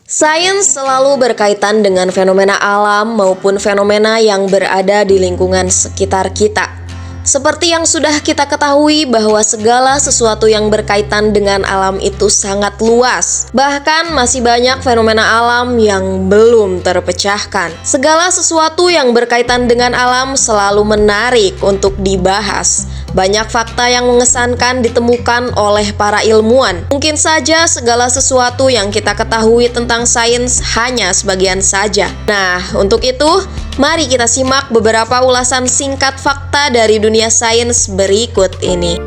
Sains selalu berkaitan dengan fenomena alam maupun fenomena yang berada di lingkungan sekitar kita. Seperti yang sudah kita ketahui bahwa segala sesuatu yang berkaitan dengan alam itu sangat luas. Bahkan masih banyak fenomena alam yang belum terpecahkan. Segala sesuatu yang berkaitan dengan alam selalu menarik untuk dibahas. Banyak fakta yang mengesankan ditemukan oleh para ilmuwan. Mungkin saja segala sesuatu yang kita ketahui tentang sains hanya sebagian saja. Nah, untuk itu, mari kita simak beberapa ulasan singkat fakta dari dunia sains berikut ini.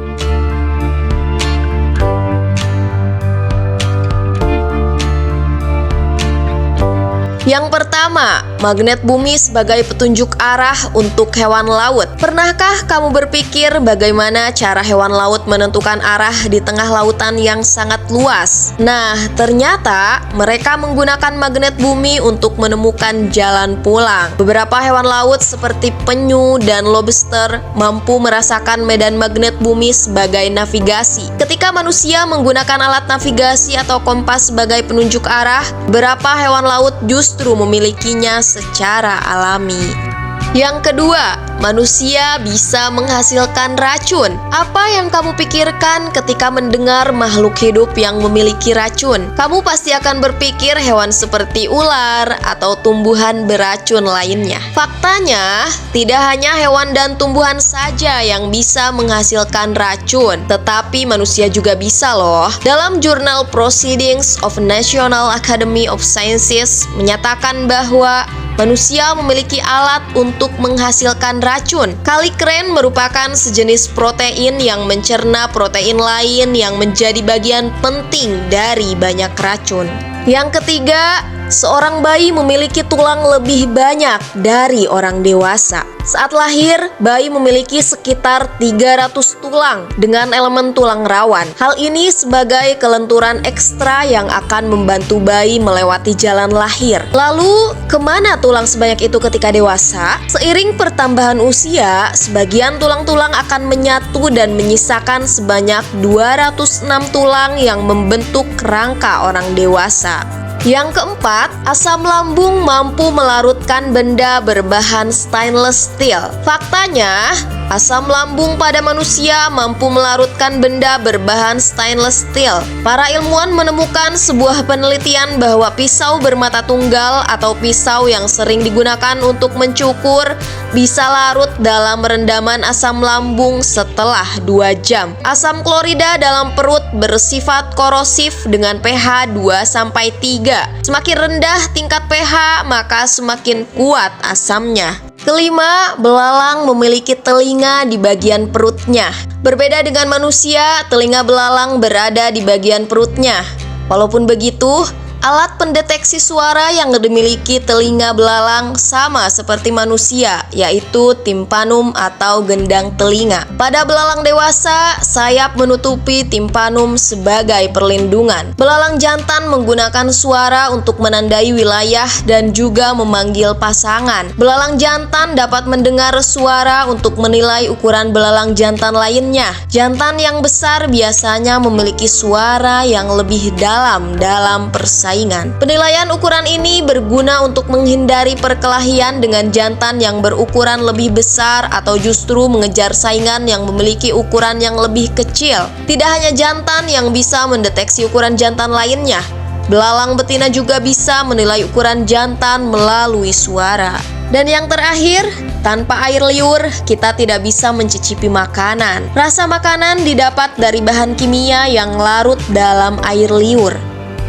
Yang pertama, magnet bumi sebagai petunjuk arah untuk hewan laut. Pernahkah kamu berpikir bagaimana cara hewan laut menentukan arah di tengah lautan yang sangat luas? Nah, ternyata mereka menggunakan magnet bumi untuk menemukan jalan pulang. Beberapa hewan laut seperti penyu dan lobster mampu merasakan medan magnet bumi sebagai navigasi. Ketika manusia menggunakan alat navigasi atau kompas sebagai penunjuk arah, beberapa hewan laut justru memilikinya secara alami. Yang kedua, manusia bisa menghasilkan racun. Apa yang kamu pikirkan ketika mendengar makhluk hidup yang memiliki racun? Kamu pasti akan berpikir hewan seperti ular atau tumbuhan beracun lainnya. Faktanya, tidak hanya hewan dan tumbuhan saja yang bisa menghasilkan racun, tetapi manusia juga bisa loh. Dalam jurnal Proceedings of National Academy of Sciences menyatakan bahwa manusia memiliki alat untuk menghasilkan racun. Kallikrein merupakan sejenis protein yang mencerna protein lain yang menjadi bagian penting dari banyak racun. Yang ketiga, seorang bayi memiliki tulang lebih banyak dari orang dewasa. Saat lahir, bayi memiliki sekitar 300 tulang dengan elemen tulang rawan. Hal ini sebagai kelenturan ekstra yang akan membantu bayi melewati jalan lahir. Lalu, kemana tulang sebanyak itu ketika dewasa? Seiring pertambahan usia, sebagian tulang-tulang akan menyatu dan menyisakan sebanyak 206 tulang yang membentuk kerangka orang dewasa. Yang keempat, asam lambung mampu melarutkan benda berbahan stainless steel. Faktanya, asam lambung pada manusia mampu melarutkan benda berbahan stainless steel. Para ilmuwan menemukan sebuah penelitian bahwa pisau bermata tunggal atau pisau yang sering digunakan untuk mencukur bisa larut dalam rendaman asam lambung setelah 2 jam. Asam klorida dalam perut bersifat korosif dengan pH 2-3. Semakin rendah tingkat pH, maka semakin kuat asamnya. Kelima, belalang memiliki telinga di bagian perutnya. Berbeda dengan manusia, telinga belalang berada di bagian perutnya. Walaupun begitu, alat pendeteksi suara yang dimiliki telinga belalang sama seperti manusia, yaitu timpanum atau gendang telinga. Pada belalang dewasa, sayap menutupi timpanum sebagai perlindungan. Belalang jantan menggunakan suara untuk menandai wilayah dan juga memanggil pasangan. Belalang jantan dapat mendengar suara untuk menilai ukuran belalang jantan lainnya. Jantan yang besar biasanya memiliki suara yang lebih dalam persaingan. Penilaian ukuran ini berguna untuk menghindari perkelahian dengan jantan yang berukuran lebih besar atau justru mengejar saingan yang memiliki ukuran yang lebih kecil. Tidak hanya jantan yang bisa mendeteksi ukuran jantan lainnya, belalang betina juga bisa menilai ukuran jantan melalui suara. Dan yang terakhir, tanpa air liur, kita tidak bisa mencicipi makanan. Rasa makanan didapat dari bahan kimia yang larut dalam air liur.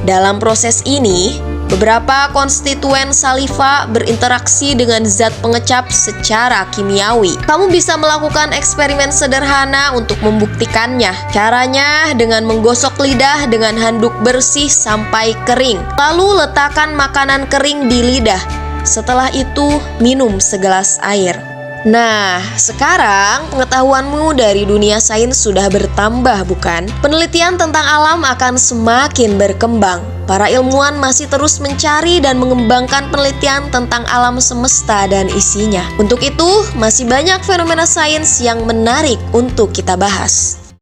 Dalam proses ini, beberapa konstituen saliva berinteraksi dengan zat pengecap secara kimiawi. Kamu bisa melakukan eksperimen sederhana untuk membuktikannya. Caranya dengan menggosok lidah dengan handuk bersih sampai kering. Lalu letakkan makanan kering di lidah. Setelah itu, minum segelas air. Nah, sekarang pengetahuanmu dari dunia sains sudah bertambah, bukan? Penelitian tentang alam akan semakin berkembang. Para ilmuwan masih terus mencari dan mengembangkan penelitian tentang alam semesta dan isinya. Untuk itu, masih banyak fenomena sains yang menarik untuk kita bahas.